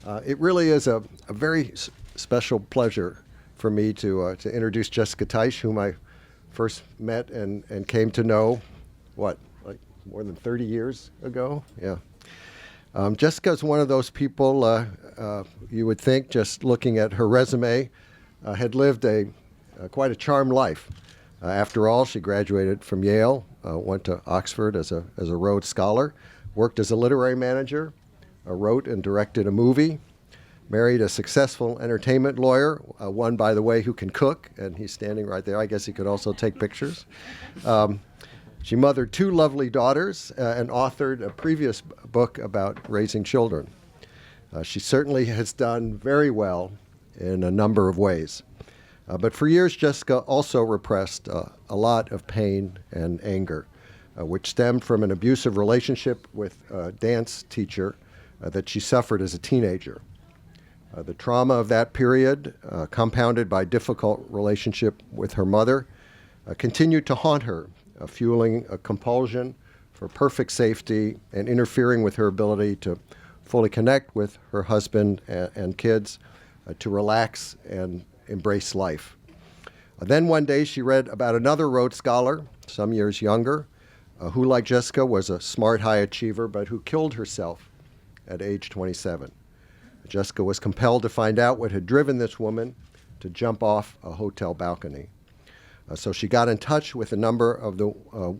It really is a very special pleasure for me to introduce Jessica Teich, whom I first met and came to know, like more than 30 years ago? Yeah. Jessica is one of those people you would think, just looking at her resume, had lived quite a charmed life. After all, she graduated from Yale, went to Oxford as a Rhodes Scholar, worked as a literary manager, wrote and directed a movie, married a successful entertainment lawyer, one, by the way, who can cook, and he's standing right there. I guess he could also take pictures. She mothered two lovely daughters and authored a previous book about raising children. She certainly has done very well in a number of ways. But for years, Jessica also repressed a lot of pain and anger, which stemmed from an abusive relationship with a dance teacher that she suffered as a teenager. The trauma of that period, compounded by difficult relationship with her mother, continued to haunt her, fueling a compulsion for perfect safety and interfering with her ability to fully connect with her husband and kids, to relax and embrace life. Then one day she read about another Rhodes Scholar, some years younger, who, like Jessica, was a smart high achiever, but who killed herself at age 27. Jessica was compelled to find out what had driven this woman to jump off a hotel balcony. So she got in touch with a number of the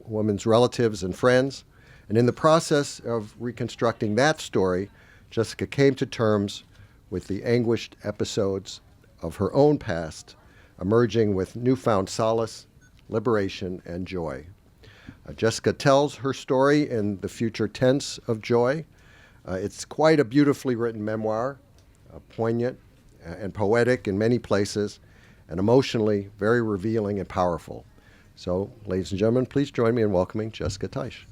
woman's relatives and friends, and in the process of reconstructing that story, Jessica came to terms with the anguished episodes of her own past, emerging with newfound solace, liberation, and joy. Jessica tells her story in the future tense of joy. It's quite a beautifully written memoir, poignant and poetic in many places, and emotionally very revealing and powerful. So, ladies and gentlemen, please join me in welcoming Jessica Teich.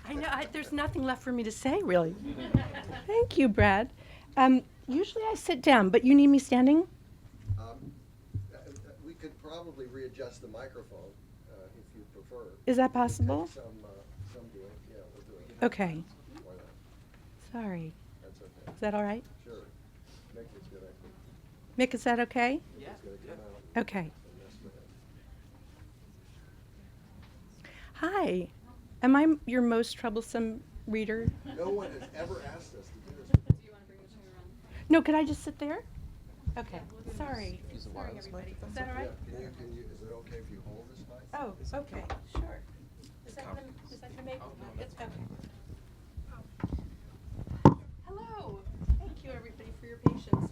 I know, there's nothing left for me to say, really. Thank you, Brad. Usually I sit down, but you need me standing? We could probably readjust the microphone if you prefer. Is that possible? Some do it. Yeah, we'll do it. Okay. Why not? Sorry. That's okay. Is that all right? Sure. Make this good, I think. Mick, is that okay? Yeah. It's going to come out. Okay. And mess with it. Hi. Am I your most troublesome reader? No one has ever asked us to do this. Do you want to bring the chair around? No, could I just sit there? Okay. Sorry. Sorry, everybody. Is that all right? Yeah. Is it okay if you hold this mic? Oh, okay. Sure. Is that gonna make? It's okay. Hello. Thank you, everybody, for your patience.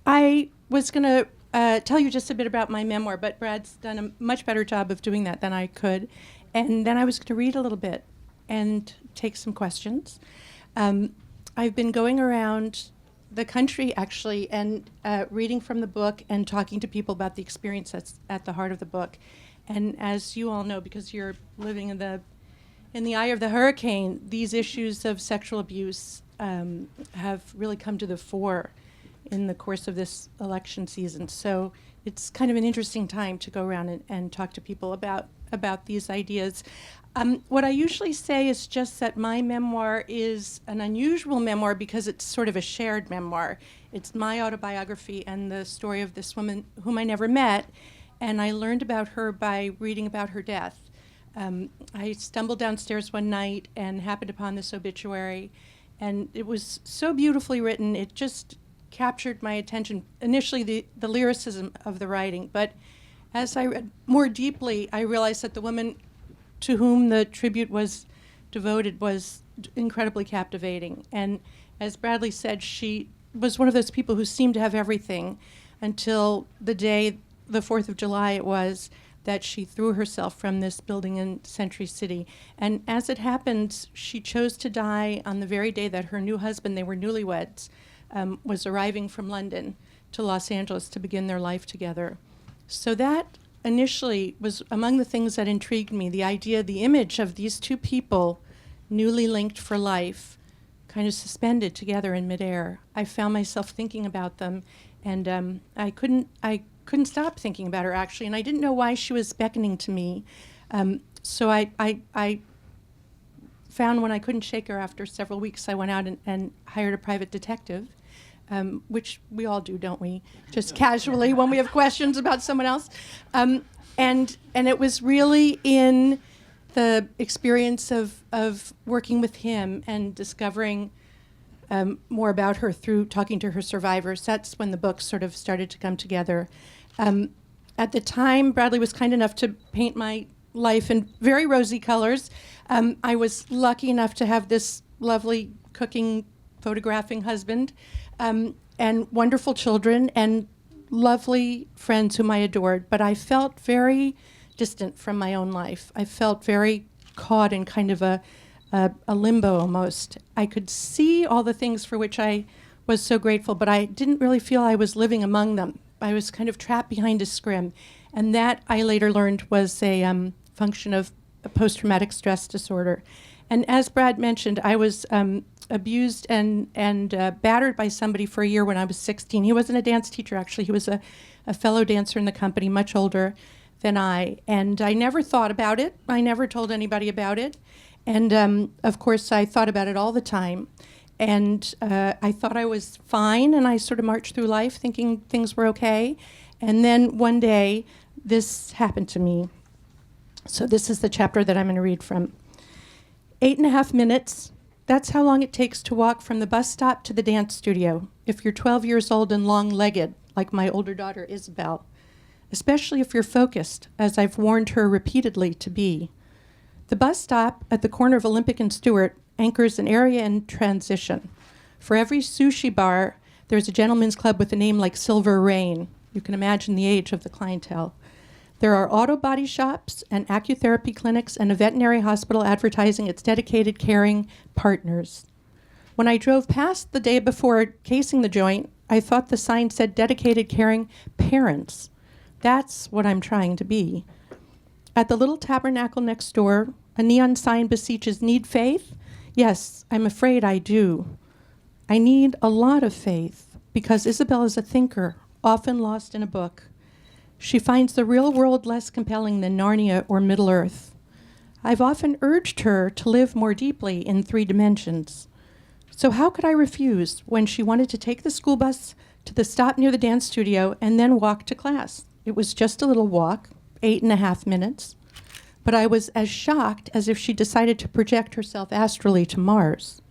I was going to tell you just a bit about my memoir, but Brad's done a much better job of doing that than I could. And then I was going to read a little bit and take some questions. I've been going around the country, actually, and reading from the book and talking to people about the experience that's at the heart of the book. And as you all know, because you're living in the eye of the hurricane, these issues of sexual abuse have really come to the fore in the course of this election season. So it's kind of an interesting time to go around and talk to people about these ideas. What I usually say is just that my memoir is an unusual memoir because it's sort of a shared memoir. It's my autobiography and the story of this woman whom I never met, and I learned about her by reading about her death. I stumbled downstairs one night and happened upon this obituary, and it was so beautifully written, it just captured my attention. Initially, the lyricism of the writing, but as I read more deeply, I realized that the woman to whom the tribute was devoted was incredibly captivating. And as Bradley said, she was one of those people who seemed to have everything until the day, the 4th of July it was, that she threw herself from this building in Century City. And as it happened, she chose to die on the very day that her new husband, they were newlyweds, was arriving from London to Los Angeles to begin their life together. So that initially was among the things that intrigued me, the idea, the image of these two people newly linked for life, kind of suspended together in midair. I found myself thinking about them, and I couldn't stop thinking about her, actually, and I didn't know why she was beckoning to me. So I found when I couldn't shake her after several weeks, I went out and hired a private detective, which we all do, don't we? Just casually when we have questions about someone else. And it was really in the experience of working with him and discovering more about her through talking to her survivors. That's when the book sort of started to come together. At the time, Bradley was kind enough to paint my life in very rosy colors. I was lucky enough to have this lovely cooking, photographing husband, and wonderful children and lovely friends whom I adored. But I felt very distant from my own life. I felt very caught in kind of a limbo almost. I could see all the things for which I was so grateful, but I didn't really feel I was living among them. I was kind of trapped behind a scrim. And that, I later learned, was a function of a post-traumatic stress disorder. And as Brad mentioned, I was abused and battered by somebody for a year when I was 16. He wasn't a dance teacher, actually. He was a fellow dancer in the company, much older than I. And I never thought about it. I never told anybody about it. And of course, I thought about it all the time. And I thought I was fine, and I sort of marched through life thinking things were okay. And then one day, this happened to me. So this is the chapter that I'm going to read from. 8.5 minutes. That's how long it takes to walk from the bus stop to the dance studio, if you're 12 years old and long-legged, like my older daughter, Isabel. Especially if you're focused, as I've warned her repeatedly to be. The bus stop at the corner of Olympic and Stewart anchors an area in transition. For every sushi bar, there's a gentleman's club with a name like Silver Rain. You can imagine the age of the clientele. There are auto body shops and acutherapy clinics and a veterinary hospital advertising its dedicated caring partners. When I drove past the day before casing the joint, I thought the sign said dedicated caring parents. That's what I'm trying to be. At the little tabernacle next door, a neon sign beseeches, "Need faith?" Yes, I'm afraid I do. I need a lot of faith because Isabel is a thinker, often lost in a book. She finds the real world less compelling than Narnia or Middle-earth. I've often urged her to live more deeply in 3 dimensions. So how could I refuse when she wanted to take the school bus to the stop near the dance studio and then walk to class? It was just a little walk, 8.5 minutes. But I was as shocked as if she decided to project herself astrally to Mars.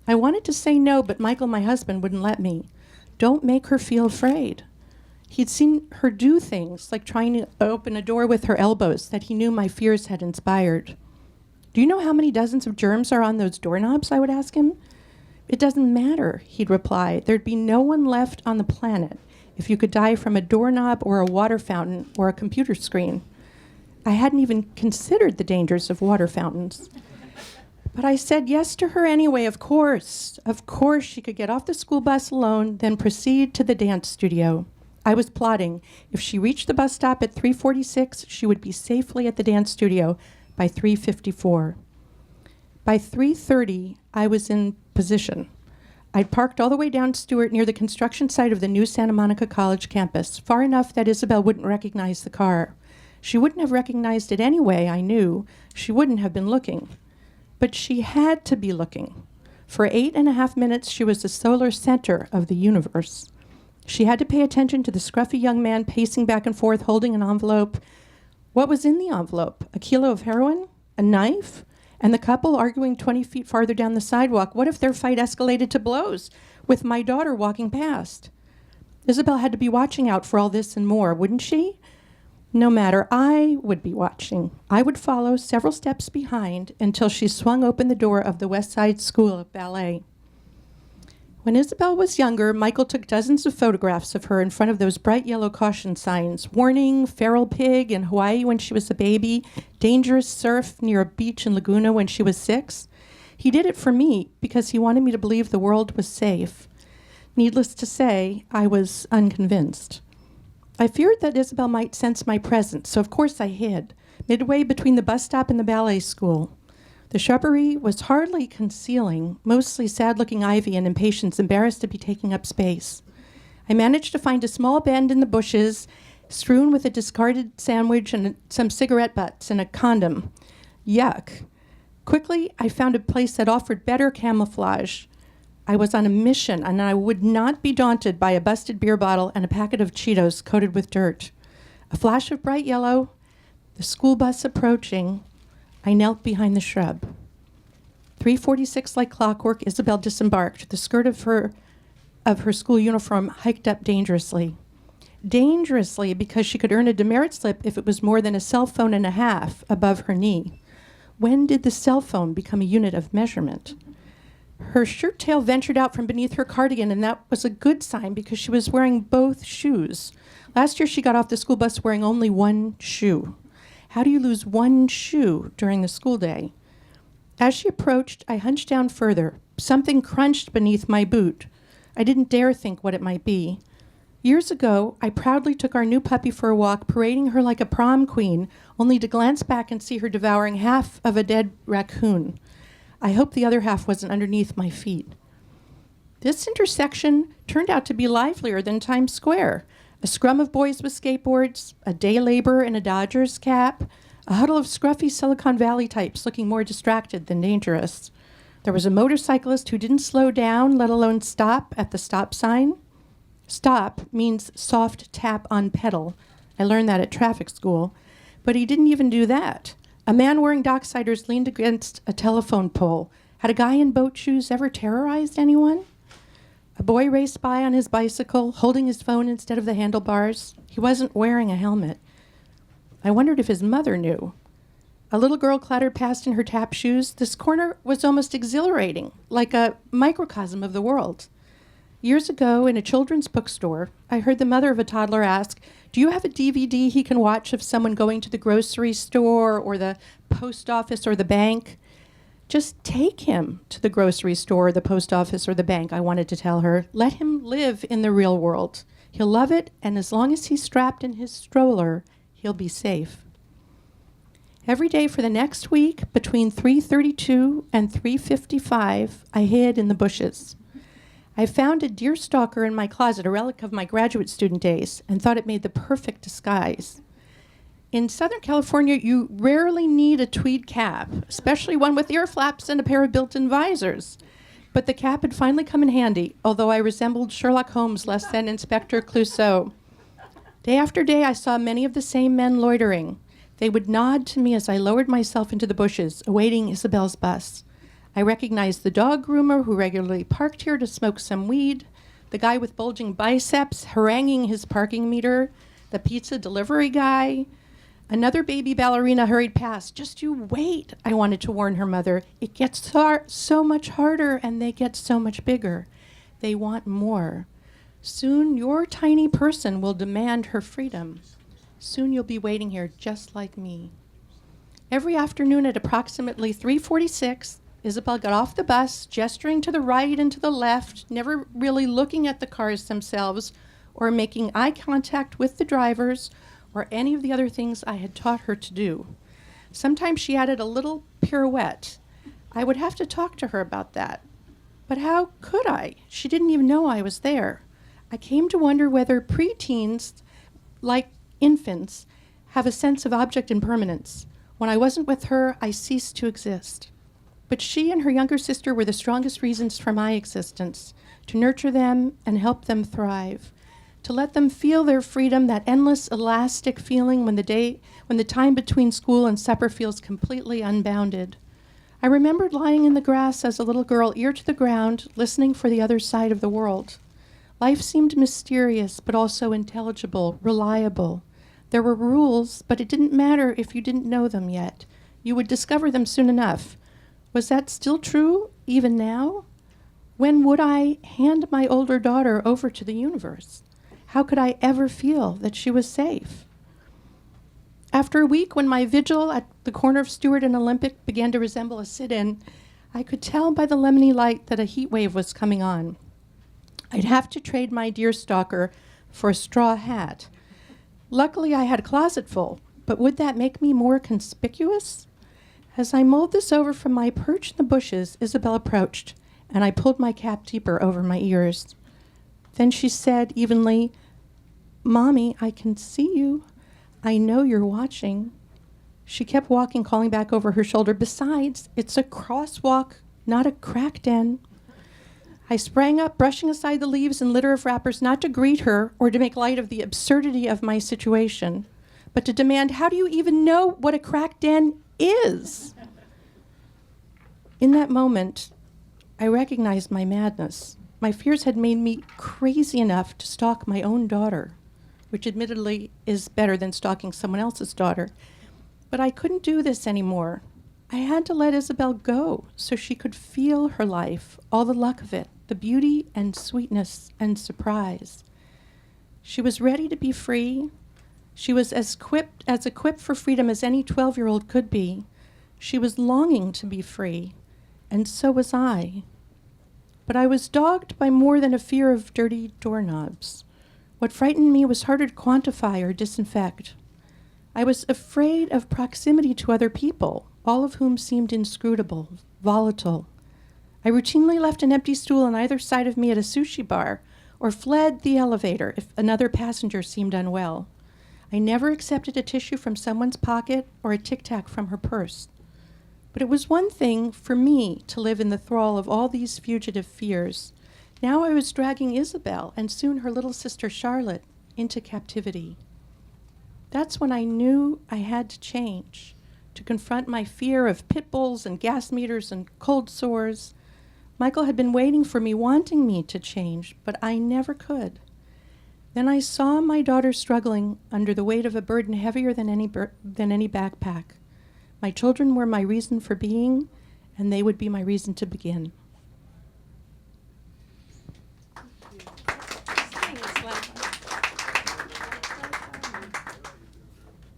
I wanted to say no, but Michael, my husband, wouldn't let me. Don't make her feel afraid. He'd seen her do things, like trying to open a door with her elbows that he knew my fears had inspired. Do you know how many dozens of germs are on those doorknobs? I would ask him. It doesn't matter, he'd reply. There'd be no one left on the planet if you could die from a doorknob or a water fountain or a computer screen. I hadn't even considered the dangers of water fountains. But I said yes to her anyway, of course. Of course she could get off the school bus alone, then proceed to the dance studio. I was plotting. If she reached the bus stop at 3:46, she would be safely at the dance studio by 3:54. By 3:30, I was in position. I'd parked all the way down Stewart near the construction site of the new Santa Monica College campus, far enough that Isabel wouldn't recognize the car. She wouldn't have recognized it anyway, I knew. She wouldn't have been looking. But she had to be looking. For 8.5 minutes, she was the solar center of the universe. She had to pay attention to the scruffy young man pacing back and forth, holding an envelope. What was in the envelope? A kilo of heroin? A knife? And the couple arguing 20 feet farther down the sidewalk. What if their fight escalated to blows, with my daughter walking past? Isabel had to be watching out for all this and more, wouldn't she? No matter, I would be watching. I would follow several steps behind until she swung open the door of the West Side School of Ballet. When Isabel was younger, Michael took dozens of photographs of her in front of those bright yellow caution signs. Warning, feral pig in Hawaii when she was a baby, dangerous surf near a beach in Laguna when she was 6. He did it for me because he wanted me to believe the world was safe. Needless to say, I was unconvinced. I feared that Isabel might sense my presence, so of course I hid, midway between the bus stop and the ballet school. The shrubbery was hardly concealing, mostly sad-looking ivy and impatiens, embarrassed to be taking up space. I managed to find a small bend in the bushes, strewn with a discarded sandwich and some cigarette butts and a condom. Yuck. Quickly, I found a place that offered better camouflage. I was on a mission, and I would not be daunted by a busted beer bottle and a packet of Cheetos coated with dirt. A flash of bright yellow, the school bus approaching. I knelt behind the shrub. 3:46 like clockwork, Isabel disembarked. The skirt of her school uniform hiked up dangerously. Dangerously because she could earn a demerit slip if it was more than a cell phone and a half above her knee. When did the cell phone become a unit of measurement? Her shirt tail ventured out from beneath her cardigan, and that was a good sign because she was wearing both shoes. Last year, she got off the school bus wearing only one shoe. How do you lose one shoe during the school day? As she approached, I hunched down further. Something crunched beneath my boot. I didn't dare think what it might be. Years ago, I proudly took our new puppy for a walk, parading her like a prom queen, only to glance back and see her devouring half of a dead raccoon. I hope the other half wasn't underneath my feet. This intersection turned out to be livelier than Times Square. A scrum of boys with skateboards, a day laborer in a Dodgers cap, a huddle of scruffy Silicon Valley types looking more distracted than dangerous. There was a motorcyclist who didn't slow down, let alone stop at the stop sign. Stop means soft tap on pedal. I learned that at traffic school. But he didn't even do that. A man wearing Docksiders leaned against a telephone pole. Had a guy in boat shoes ever terrorized anyone? A boy raced by on his bicycle, holding his phone instead of the handlebars. He wasn't wearing a helmet. I wondered if his mother knew. A little girl clattered past in her tap shoes. This corner was almost exhilarating, like a microcosm of the world. Years ago, in a children's bookstore, I heard the mother of a toddler ask, "Do you have a DVD he can watch of someone going to the grocery store or the post office or the bank?" "Just take him to the grocery store, the post office, or the bank," I wanted to tell her. "Let him live in the real world. He'll love it, and as long as he's strapped in his stroller, he'll be safe." Every day for the next week, between 3:32 and 3:55, I hid in the bushes. I found a deer stalker in my closet, a relic of my graduate student days, and thought it made the perfect disguise. In Southern California, you rarely need a tweed cap, especially one with ear flaps and a pair of built-in visors. But the cap had finally come in handy, although I resembled Sherlock Holmes less than Inspector Clouseau. Day after day, I saw many of the same men loitering. They would nod to me as I lowered myself into the bushes, awaiting Isabel's bus. I recognized the dog groomer who regularly parked here to smoke some weed, the guy with bulging biceps haranguing his parking meter, the pizza delivery guy. Another baby ballerina hurried past. "Just you wait," I wanted to warn her mother. "It gets so much harder, and they get so much bigger. They want more. Soon your tiny person will demand her freedom. Soon you'll be waiting here just like me." Every afternoon at approximately 3:46, Isabel got off the bus, gesturing to the right and to the left, never really looking at the cars themselves or making eye contact with the drivers or any of the other things I had taught her to do. Sometimes she added a little pirouette. I would have to talk to her about that. But how could I? She didn't even know I was there. I came to wonder whether preteens, like infants, have a sense of object impermanence. When I wasn't with her, I ceased to exist. But she and her younger sister were the strongest reasons for my existence, to nurture them and help them thrive, to let them feel their freedom, that endless elastic feeling when the time between school and supper feels completely unbounded. I remembered lying in the grass as a little girl, ear to the ground, listening for the other side of the world. Life seemed mysterious, but also intelligible, reliable. There were rules, but it didn't matter if you didn't know them yet. You would discover them soon enough. Was that still true, even now? When would I hand my older daughter over to the universe? How could I ever feel that she was safe? After a week, when my vigil at the corner of Stewart and Olympic began to resemble a sit-in, I could tell by the lemony light that a heat wave was coming on. I'd have to trade my deerstalker for a straw hat. Luckily, I had a closet full, but would that make me more conspicuous? As I mulled this over from my perch in the bushes, Isabel approached, and I pulled my cap deeper over my ears. Then she said evenly, "Mommy, I can see you. I know you're watching. She kept walking, calling back over her shoulder, "Besides, it's a crosswalk, not a crack den." I sprang up, brushing aside the leaves and litter of wrappers, not to greet her or to make light of the absurdity of my situation, but to demand, "How do you even know what a crack den is?" In that moment, I recognized my madness. My fears had made me crazy enough to stalk my own daughter, which admittedly is better than stalking someone else's daughter. But I couldn't do this anymore. I had to let Isabel go so she could feel her life, all the luck of it, the beauty and sweetness and surprise. She was ready to be free. She was as equipped for freedom as any 12-year-old could be. She was longing to be free, and so was I. But I was dogged by more than a fear of dirty doorknobs. What frightened me was harder to quantify or disinfect. I was afraid of proximity to other people, all of whom seemed inscrutable, volatile. I routinely left an empty stool on either side of me at a sushi bar, or fled the elevator if another passenger seemed unwell. I never accepted a tissue from someone's pocket or a tic-tac from her purse. But it was one thing for me to live in the thrall of all these fugitive fears. Now I was dragging Isabel, and soon her little sister Charlotte, into captivity. That's when I knew I had to change, to confront my fear of pit bulls and gas meters and cold sores. Michael had been waiting for me, wanting me to change, but I never could. Then I saw my daughter struggling under the weight of a burden heavier than any backpack. My children were my reason for being, and they would be my reason to begin.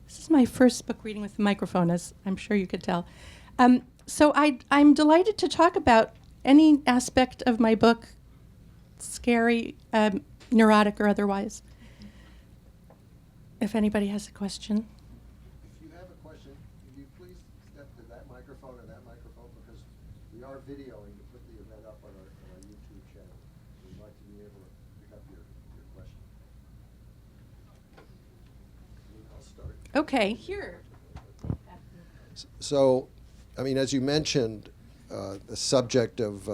This is my first book reading with the microphone, as I'm sure you could tell. So I'm delighted to talk about any aspect of my book, scary, neurotic, or otherwise. If anybody has a question. If you have a question, could you please step to that microphone or that microphone, because we are videoing to put the event up on our YouTube channel. We'd like to be able to pick up your question. I'll start. Okay, here. So, I mean, as you mentioned, the subject of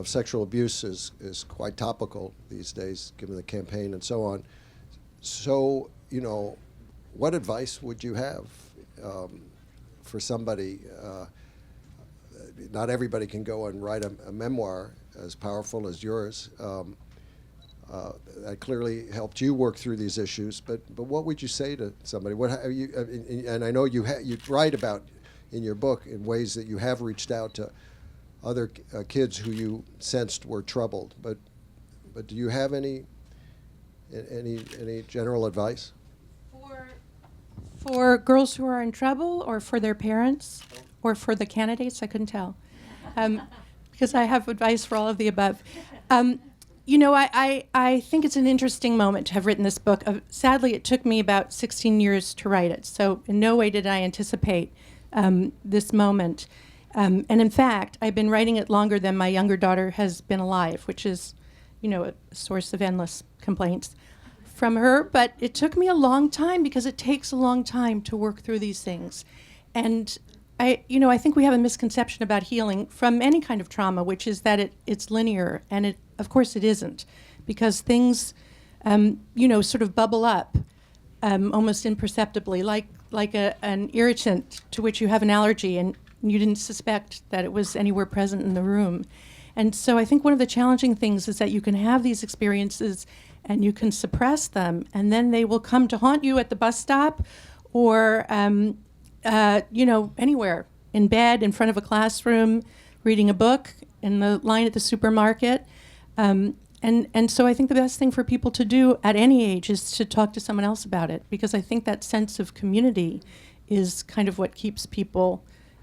sexual abuse is quite topical these days, given the campaign and so on. So, you know, what advice would you have for somebody? Not everybody can go and write a memoir as powerful as yours. That clearly helped you work through these issues. But what would you say to somebody? What have you? And I know you write about in your book in ways that you have reached out to other kids who you sensed were troubled. But do you have any general advice? For girls who are in trouble, or for their parents, or for the candidates? I couldn't tell, because I have advice for all of the above. You know, I think it's an interesting moment to have written this book. Sadly, it took me about 16 years to write it, so in no way did I anticipate this moment. And in fact, I've been writing it longer than my younger daughter has been alive, which is, you know, a source of endless complaints from her. But it took me a long time, because it takes a long time to work through these things. And I think we have a misconception about healing from any kind of trauma, which is that it's linear, and of course it isn't, because things, sort of bubble up almost imperceptibly, like an irritant to which you have an allergy, and you didn't suspect that it was anywhere present in the room. And so I think one of the challenging things is that you can have these experiences and you can suppress them, and then they will come to haunt you at the bus stop, or anywhere, in bed, in front of a classroom, reading a book, in the line at the supermarket. And so I think the best thing for people to do at any age is to talk to someone else about it, because I think that sense of community is kind of what keeps people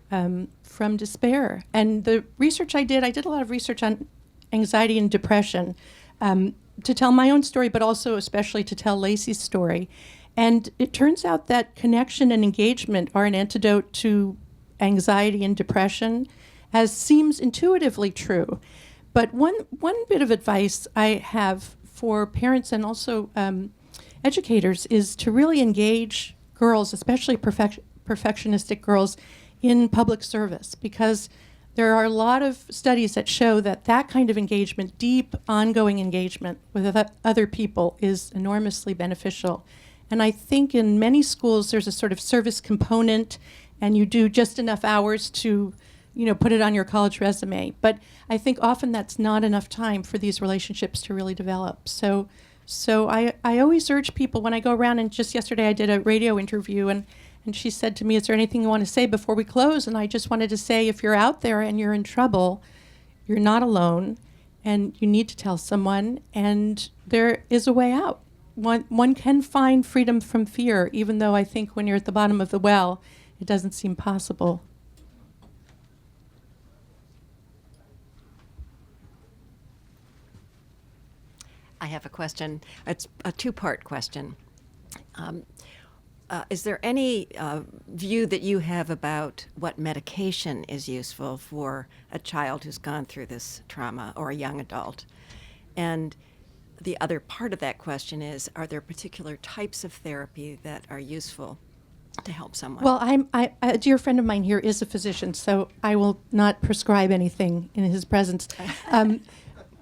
from despair. And the research I did a lot of research on anxiety and depression, to tell my own story, but also especially to tell Lacey's story. And it turns out that connection and engagement are an antidote to anxiety and depression, as seems intuitively true. But one bit of advice I have for parents and also educators is to really engage girls, especially perfectionistic girls in public service, because there are a lot of studies that show that that kind of engagement, deep, ongoing engagement with other people, is enormously beneficial. And I think in many schools there's a sort of service component, and you do just enough hours to, put it on your college resume. But I think often that's not enough time for these relationships to really develop. So I always urge people when I go around, and just yesterday I did a radio interview, and she said to me, is there anything you want to say before we close? And I just wanted to say, if you're out there and you're in trouble, you're not alone, and you need to tell someone, and there is a way out. One can find freedom from fear, even though I think when you're at the bottom of the well, it doesn't seem possible. I have a question. It's a two-part question. Is there any view that you have about what medication is useful for a child who's gone through this trauma, or a young adult? And the other part of that question is, are there particular types of therapy that are useful to help someone? Well, a dear friend of mine here is a physician, so I will not prescribe anything in his presence.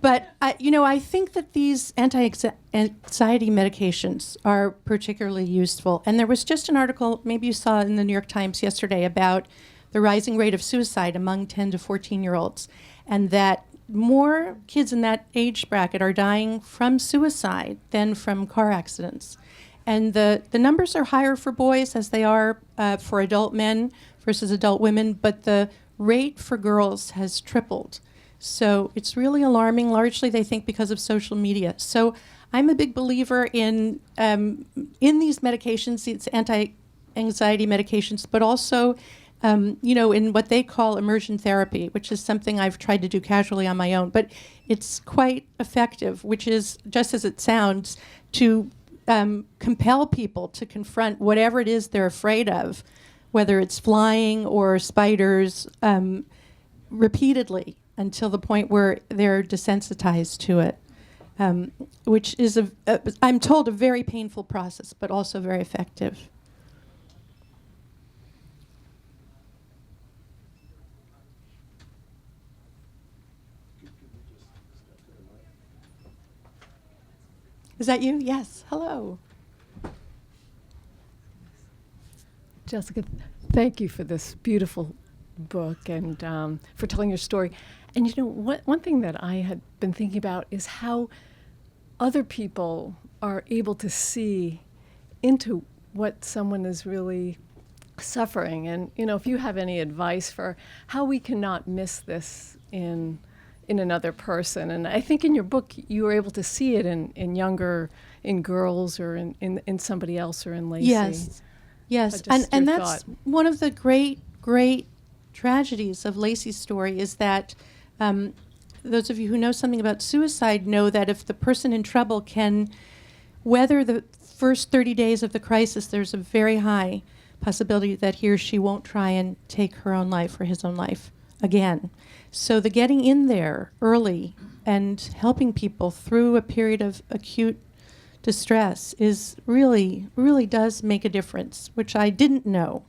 But I think that these anti-anxiety medications are particularly useful. And there was just an article, maybe you saw in the New York Times yesterday, about the rising rate of suicide among 10 to 14-year-olds, and that more kids in that age bracket are dying from suicide than from car accidents. And the numbers are higher for boys as they are for adult men versus adult women, but the rate for girls has tripled. So it's really alarming, largely, they think, because of social media. So I'm a big believer in these medications, these anti-anxiety medications, but also, in what they call immersion therapy, which is something I've tried to do casually on my own. But it's quite effective, which is, just as it sounds, to compel people to confront whatever it is they're afraid of, whether it's flying or spiders, repeatedly, until the point where they're desensitized to it, which is, I'm told, a very painful process, but also very effective. Is that you? Yes. Hello. Jessica, thank you for this beautiful book and for telling your story. And one thing that I had been thinking about is how other people are able to see into what someone is really suffering. And if you have any advice for how we cannot miss this in another person. And I think in your book you were able to see it in girls, or in somebody else, or in Lacey. Yes, and that's one of the great tragedies of Lacey's story, is that those of you who know something about suicide know that if the person in trouble can weather the first 30 days of the crisis, there's a very high possibility that he or she won't try and take her own life or his own life again. So the getting in there early and helping people through a period of acute distress is really does make a difference, which I didn't know.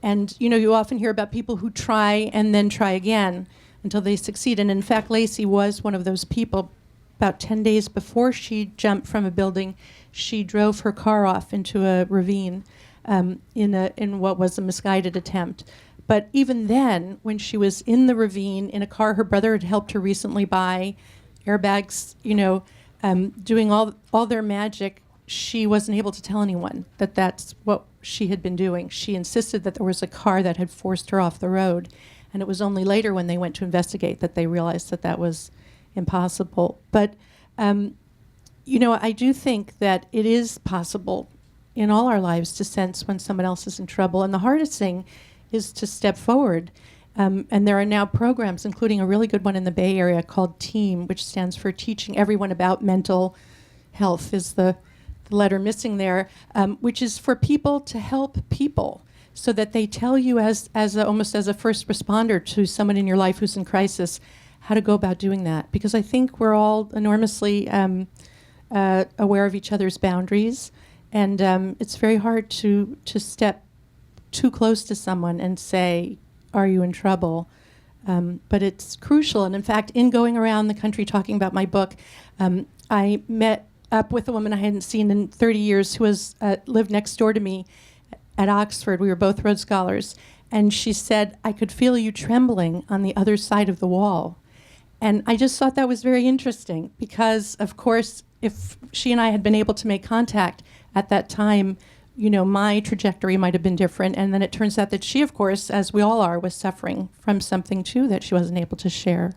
And you often hear about people who try and then try again until they succeed. And in fact, Lacey was one of those people. About 10 days before she jumped from a building, she drove her car off into a ravine in what was a misguided attempt. But even then, when she was in the ravine in a car her brother had helped her recently buy, airbags, doing all their magic, she wasn't able to tell anyone that that's what she had been doing. She insisted that there was a car that had forced her off the road. And it was only later, when they went to investigate, that they realized that that was impossible. But, I do think that it is possible in all our lives to sense when someone else is in trouble. And the hardest thing is to step forward. And there are now programs, including a really good one in the Bay Area called TEAM, which stands for Teaching Everyone About Mental Health, is the letter missing there, which is for people to help people, so that they tell you almost as a first responder to someone in your life who's in crisis, how to go about doing that. Because I think we're all enormously aware of each other's boundaries, and it's very hard to step too close to someone and say, "Are you in trouble?" But it's crucial. And in fact, in going around the country talking about my book, I met up with a woman I hadn't seen in 30 years who was lived next door to me at Oxford. We were both Rhodes Scholars. And she said, "I could feel you trembling on the other side of the wall." And I just thought that was very interesting because, of course, if she and I had been able to make contact at that time, my trajectory might have been different. And then it turns out that she, of course, as we all are, was suffering from something, too, that she wasn't able to share.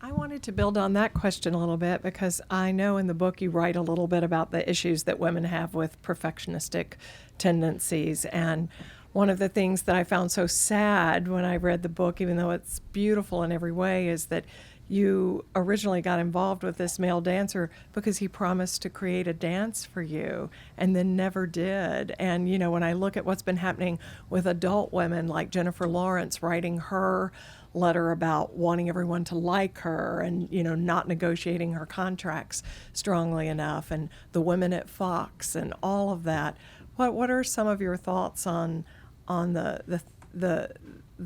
I wanted to build on that question a little bit because I know in the book you write a little bit about the issues that women have with perfectionistic tendencies. And one of the things that I found so sad when I read the book, even though it's beautiful in every way, is that you originally got involved with this male dancer because he promised to create a dance for you and then never did. And, when I look at what's been happening with adult women like Jennifer Lawrence writing her letter about wanting everyone to like her and, not negotiating her contracts strongly enough, and the women at Fox and all of that, what are some of your thoughts on the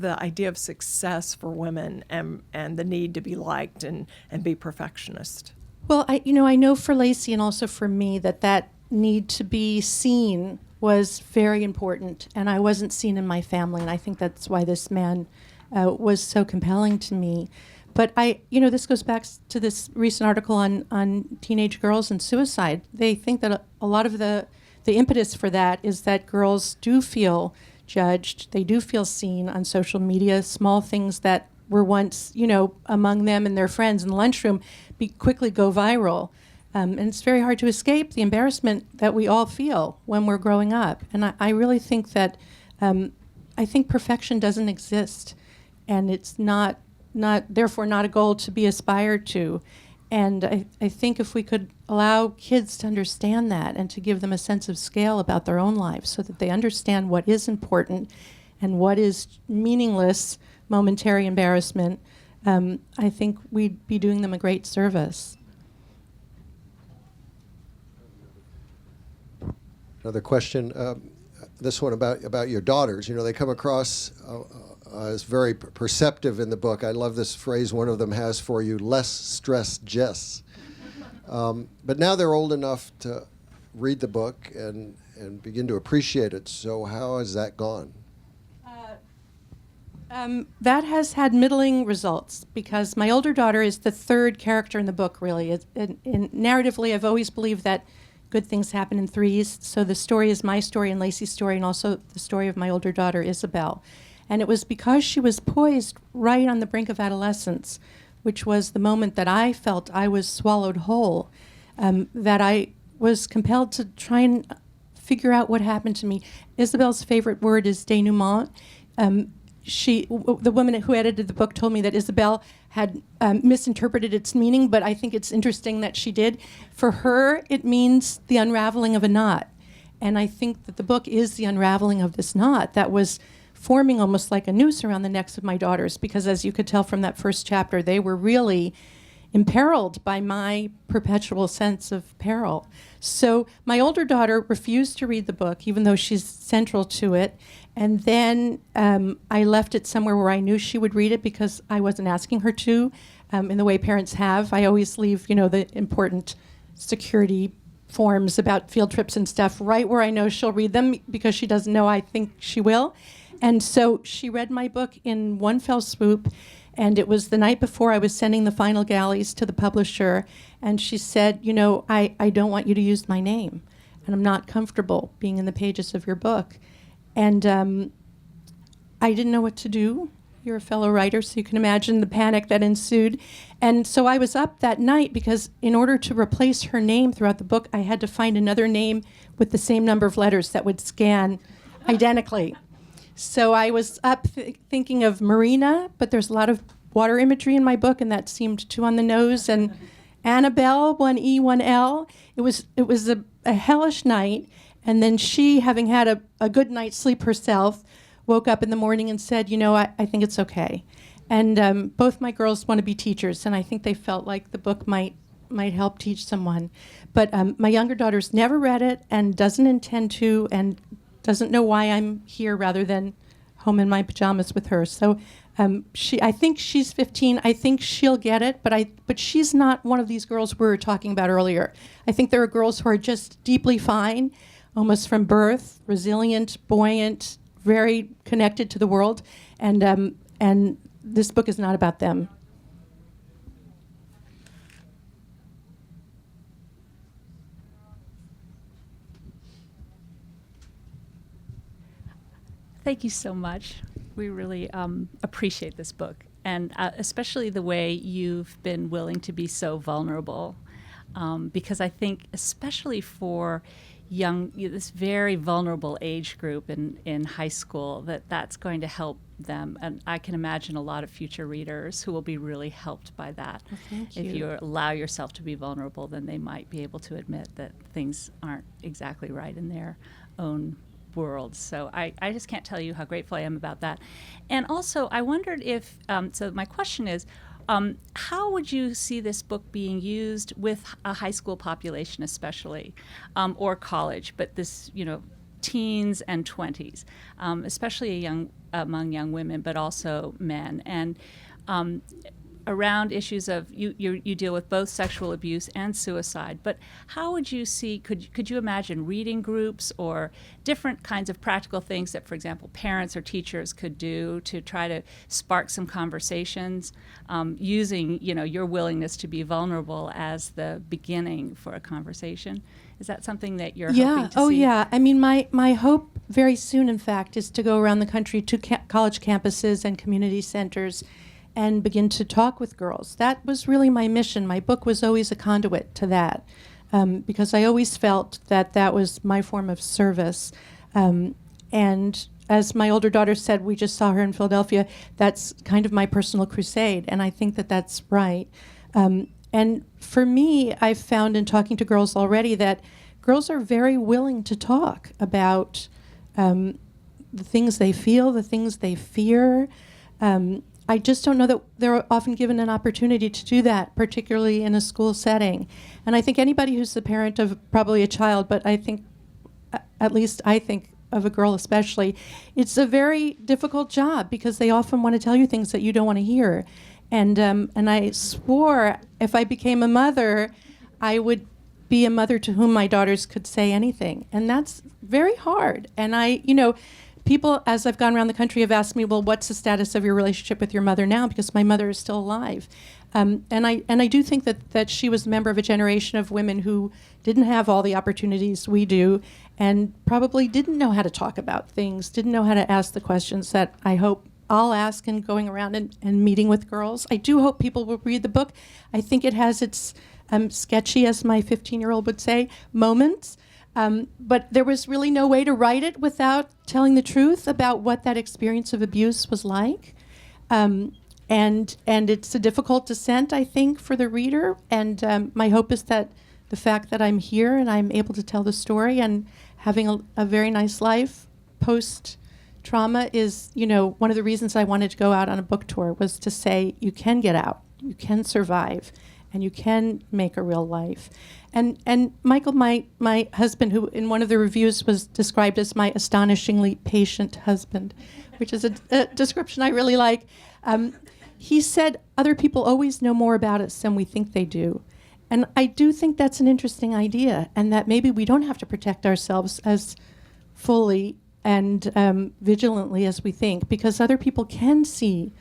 idea of success for women and the need to be liked and be perfectionist? Well, I know for Lacey and also for me that need to be seen was very important, and I wasn't seen in my family, and I think that's why this man was so compelling to me. But this goes back to this recent article on teenage girls and suicide. They think that a lot of the impetus for that is that girls do feel judged. They do feel seen on social media. Small things that were once, among them and their friends in the lunchroom quickly go viral. And it's very hard to escape the embarrassment that we all feel when we're growing up. And I really think that I think perfection doesn't exist, and it's not therefore not a goal to be aspired to. And I think if we could allow kids to understand that and to give them a sense of scale about their own lives so that they understand what is important and what is meaningless, momentary embarrassment, I think we'd be doing them a great service. Another question, this one about your daughters. They come across as very perceptive in the book. I love this phrase one of them has for you: less stress, Jess. But now they're old enough to read the book and begin to appreciate it. So how has that gone? That has had middling results because my older daughter is the third character in the book, really. Narratively, I've always believed that good things happen in threes. So the story is my story and Lacey's story, and also the story of my older daughter, Isabel. And it was because she was poised right on the brink of adolescence, which was the moment that I felt I was swallowed whole, that I was compelled to try and figure out what happened to me. Isabel's favorite word is denouement. The woman who edited the book told me that Isabel had misinterpreted its meaning, but I think it's interesting that she did. For her, it means the unraveling of a knot. And I think that the book is the unraveling of this knot that was forming almost like a noose around the necks of my daughters, because as you could tell from that first chapter, they were really imperiled by my perpetual sense of peril. So my older daughter refused to read the book, even though she's central to it. And then I left it somewhere where I knew she would read it because I wasn't asking her to, in the way parents have. I always leave, the important security forms about field trips and stuff right where I know she'll read them because she doesn't know I think she will. And so she read my book in one fell swoop, and it was the night before I was sending the final galleys to the publisher, and she said, I don't want you to use my name, and I'm not comfortable being in the pages of your book. And I didn't know what to do. You're a fellow writer, so you can imagine the panic that ensued. And so I was up that night because in order to replace her name throughout the book, I had to find another name with the same number of letters that would scan identically. So I was up thinking of Marina, but there's a lot of water imagery in my book, and that seemed too on the nose. And Annabelle, one E, one L. It was a hellish night. And then she, having had a good night's sleep herself, woke up in the morning and said, I think it's okay. And both my girls want to be teachers, and I think they felt like the book might might help teach someone. But my younger daughter's never read it and doesn't intend to, and doesn't know why I'm here rather than home in my pajamas with her. So I think she's 15. I think she'll get it, but she's not one of these girls we were talking about earlier. I think there are girls who are just deeply fine, almost from birth, resilient, buoyant, very connected to the world, and this book is not about them. Thank you so much. We really appreciate this book, and especially the way you've been willing to be so vulnerable, because I think especially for this very vulnerable age group in high school, that's going to help them. And I can imagine a lot of future readers who will be really helped by that. Well, thank you. If you allow yourself to be vulnerable, then they might be able to admit that things aren't exactly right in their own world. So I just can't tell you how grateful I am about that. And also, I wondered if, so my question is, how would you see this book being used with a high school population especially, or college, but this, teens and 20s, especially among young women, but also men, and around issues of you deal with both sexual abuse and suicide, but how would you see, could you imagine reading groups or different kinds of practical things that, for example, parents or teachers could do to try to spark some conversations, using your willingness to be vulnerable as the beginning for a conversation? Is that something that you're hoping to see? Yeah. I mean, my hope very soon, in fact, is to go around the country to college campuses and community centers and begin to talk with girls. That was really my mission. My book was always a conduit to that, because I always felt that was my form of service. And as my older daughter said, we just saw her in Philadelphia, that's kind of my personal crusade, and I think that that's right. And for me, I've found in talking to girls already that girls are very willing to talk about the things they feel, the things they fear. I just don't know that they're often given an opportunity to do that, particularly in a school setting. And I think anybody who's the parent of probably a child, but I think, at least I think of a girl especially, it's a very difficult job because they often want to tell you things that you don't want to hear. And I swore if I became a mother, I would be a mother to whom my daughters could say anything. And that's very hard. And people, as I've gone around the country, have asked me, well, what's the status of your relationship with your mother now? Because my mother is still alive. And I do think that she was a member of a generation of women who didn't have all the opportunities we do and probably didn't know how to talk about things, didn't know how to ask the questions that I hope I'll ask in going around and meeting with girls. I do hope people will read the book. I think it has its sketchy, as my 15-year-old would say, moments. But there was really no way to write it without telling the truth about what that experience of abuse was like. And it's a difficult descent, I think, for the reader. And my hope is that the fact that I'm here and I'm able to tell the story and having a very nice life post-trauma is, one of the reasons I wanted to go out on a book tour was to say, you can get out, you can survive, and you can make a real life. And Michael, my husband, who in one of the reviews was described as my astonishingly patient husband, which is a description I really like, he said other people always know more about us than we think they do. And I do think that's an interesting idea, and that maybe we don't have to protect ourselves as fully and vigilantly as we think, because other people can see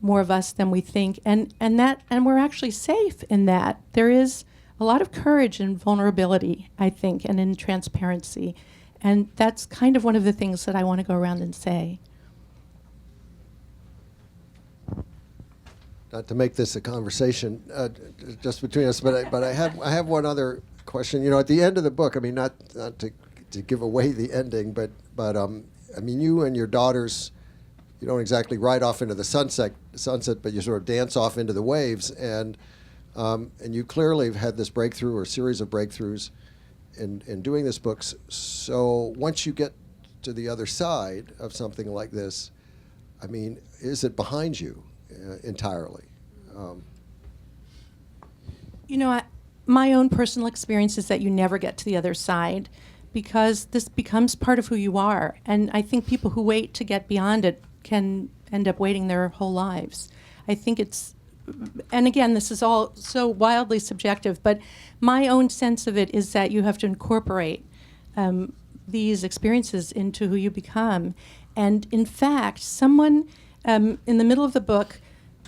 more of us than we think, and we're actually safe in that. There is a lot of courage in vulnerability, I think, and in transparency, and that's kind of one of the things that I want to go around and say. Not to make this a conversation just between us, but I have one other question. At the end of the book, I mean, not to give away the ending, but I mean, you and your daughters, you don't exactly ride off into the sunset, but you sort of dance off into the waves, and you clearly have had this breakthrough or series of breakthroughs in doing this book. So once you get to the other side of something like this, I mean, is it behind you entirely? my own personal experience is that you never get to the other side because this becomes part of who you are. And I think people who wait to get beyond it can end up waiting their whole lives. I think it's, and again, this is all so wildly subjective, but my own sense of it is that you have to incorporate these experiences into who you become. And in fact, someone in the middle of the book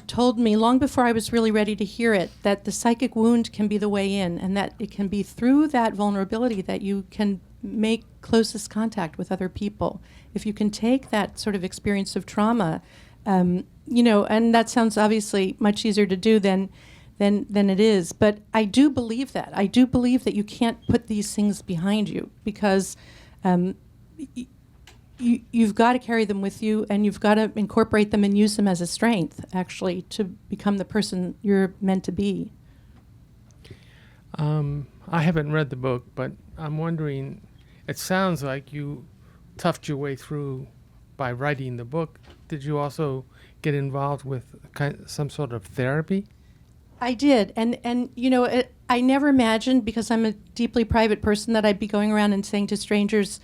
told me, long before I was really ready to hear it, that the psychic wound can be the way in, and that it can be through that vulnerability that you can make closest contact with other people. If you can take that sort of experience of trauma, you know, and that sounds obviously much easier to do than it is. But I do believe that. I do believe that you can't put these things behind you because you've got to carry them with you, and you've got to incorporate them and use them as a strength, actually, to become the person you're meant to be. I haven't read the book, but I'm wondering, it sounds like you toughed your way through by writing the book. Did you also get involved with some sort of therapy? I did, and you know, I never imagined, because I'm a deeply private person, that I'd be going around and saying to strangers,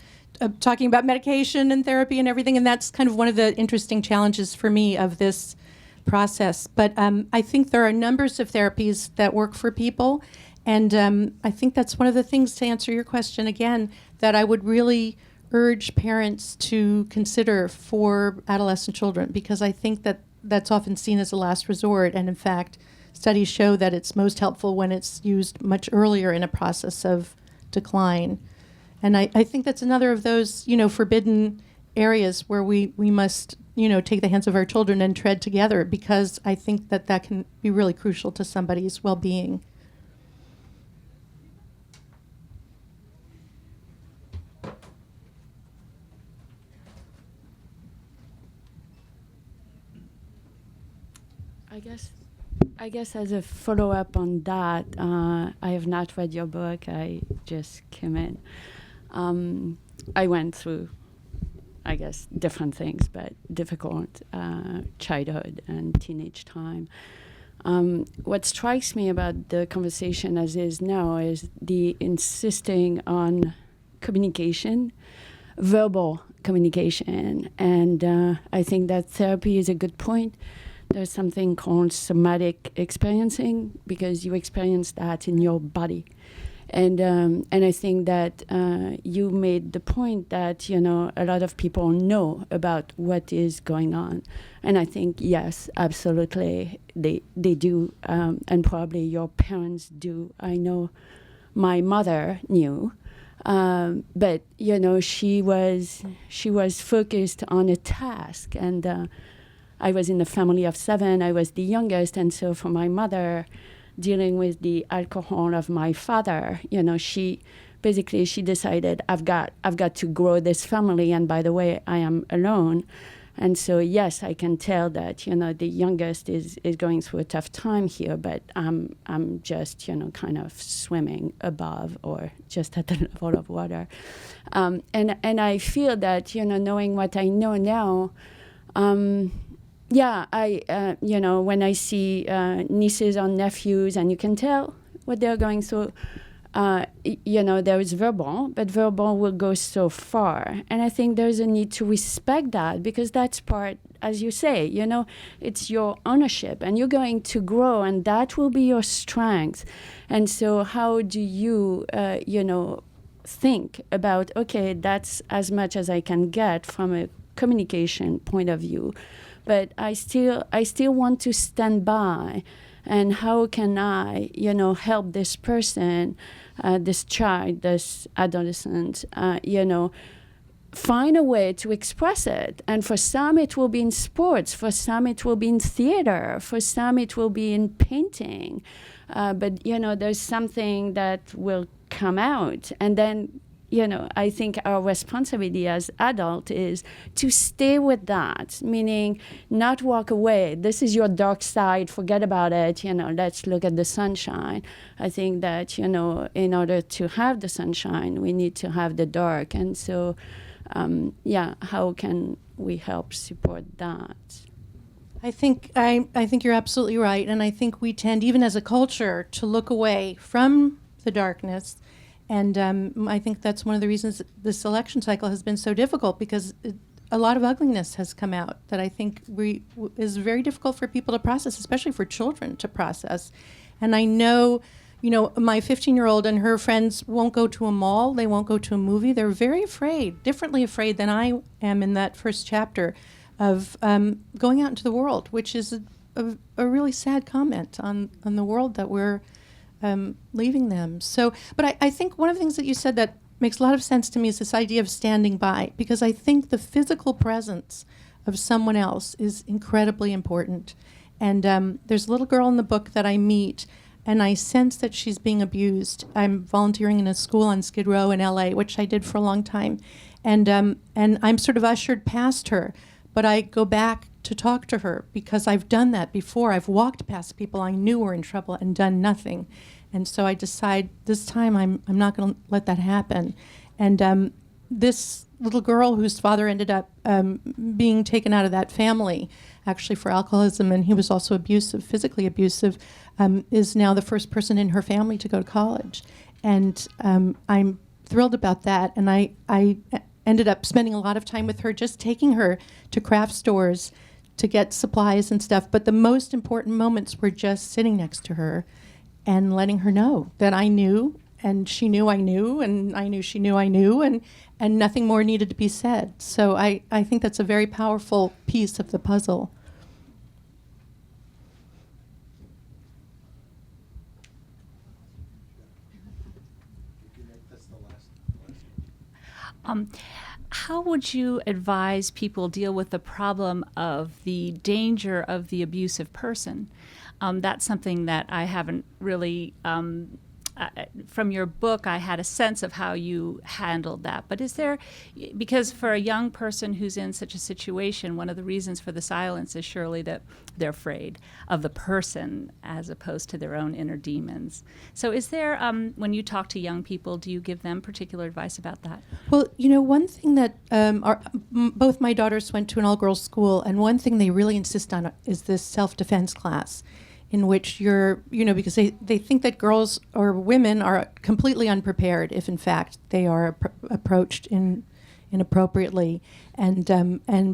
talking about medication and therapy and everything, and that's kind of one of the interesting challenges for me of this process. But I think there are numbers of therapies that work for people, and I think that's one of the things, to answer your question again, that I would really urge parents to consider for adolescent children, because I think that that's often seen as a last resort, and in fact, studies show that it's most helpful when it's used much earlier in a process of decline. And I think that's another of those, you know, forbidden areas where we must, you know, take the hands of our children and tread together, because I think that that can be really crucial to somebody's well-being. I guess as a follow-up on that, I have not read your book. I just came in. I went through, I guess, different things, but difficult childhood and teenage time. What strikes me about the conversation as is now is the insisting on communication, verbal communication. And I think that therapy is a good point. There's something called somatic experiencing, because you experience that in your body. And I think that you made the point that, you know, a lot of people know about what is going on. And I think, yes, absolutely, they do, and probably your parents do. I know my mother knew, but, you know, she was focused on a task. And I was in a family of 7. I was the youngest. And so for my mother, dealing with the alcohol of my father, you know, she decided, I've got to grow this family. And by the way, I am alone. And so, yes, I can tell that, you know, the youngest is going through a tough time here, but I'm just, you know, kind of swimming above or just at the level of water. And I feel that, you know, knowing what I know now, yeah, you know, when I see nieces or nephews, and you can tell what they're going through, you know, there is verbal, but verbal will go so far. And I think there's a need to respect that, because that's part, as you say, you know, it's your ownership, and you're going to grow, and that will be your strength. And so how do you, you know, think about, okay, that's as much as I can get from a communication point of view. But I still want to stand by, and how can I, you know, help this person, this child, this adolescent, you know, find a way to express it. And for some, it will be in sports. For some, it will be in theater. For some, it will be in painting. But, you know, there's something that will come out. And then, you know, I think our responsibility as adults is to stay with that, meaning not walk away. This is your dark side, forget about it, you know, let's look at the sunshine. I think that, you know, in order to have the sunshine, we need to have the dark. And so, yeah, how can we help support that? I think you're absolutely right, and I think we tend, even as a culture, to look away from the darkness, and I think that's one of the reasons this election cycle has been so difficult, because a lot of ugliness has come out that I think is very difficult for people to process, especially for children to process. And I know, my 15-year-old and her friends won't go to a mall, they won't go to a movie. They're very afraid, differently afraid than I am in that first chapter, of going out into the world, which is a really sad comment on the world that we're leaving them. So, but I think one of the things that you said that makes a lot of sense to me is this idea of standing by, because I think the physical presence of someone else is incredibly important. And there's a little girl in the book that I meet, and I sense that she's being abused. I'm volunteering in a school on Skid Row in LA, which I did for a long time. And I'm sort of ushered past her, but I go back to talk to her because I've done that before. I've walked past people I knew were in trouble and done nothing. And so I decide this time I'm not going to let that happen. And this little girl whose father ended up being taken out of that family, actually for alcoholism, and he was also abusive, physically abusive, is now the first person in her family to go to college. And I'm thrilled about that. And I ended up spending a lot of time with her, just taking her to craft stores to get supplies and stuff. But the most important moments were just sitting next to her and letting her know that I knew, and she knew I knew, and I knew she knew I knew, and nothing more needed to be said. So I think that's a very powerful piece of the puzzle. How would you advise people deal with the problem of the danger of the abusive person? That's something that I haven't really, from your book, I had a sense of how you handled that. But is there, because for a young person who's in such a situation, one of the reasons for the silence is surely that they're afraid of the person as opposed to their own inner demons. So is there, when you talk to young people, do you give them particular advice about that? Well, one thing that both my daughters went to an all-girls school, and one thing they really insist on is this self-defense class, in which because they think that girls or women are completely unprepared if in fact they are approached inappropriately, and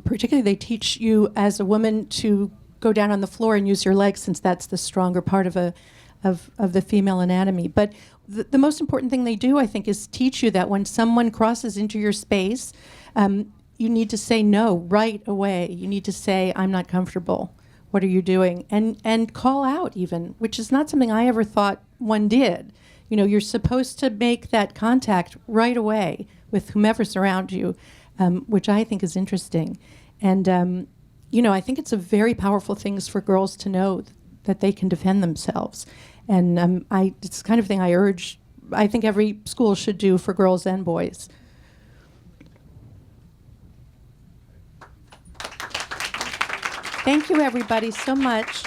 particularly they teach you as a woman to go down on the floor and use your legs, since that's the stronger part of the female anatomy. But the most important thing they do, I think, is teach you that when someone crosses into your space, you need to say no right away. You need to say, I'm not comfortable. What are you doing? And call out even, which is not something I ever thought one did. You're supposed to make that contact right away with whomever's around you, which I think is interesting. And, I think it's a very powerful thing for girls to know that they can defend themselves. And it's the kind of thing I think every school should do for girls and boys. Thank you, everybody, so much.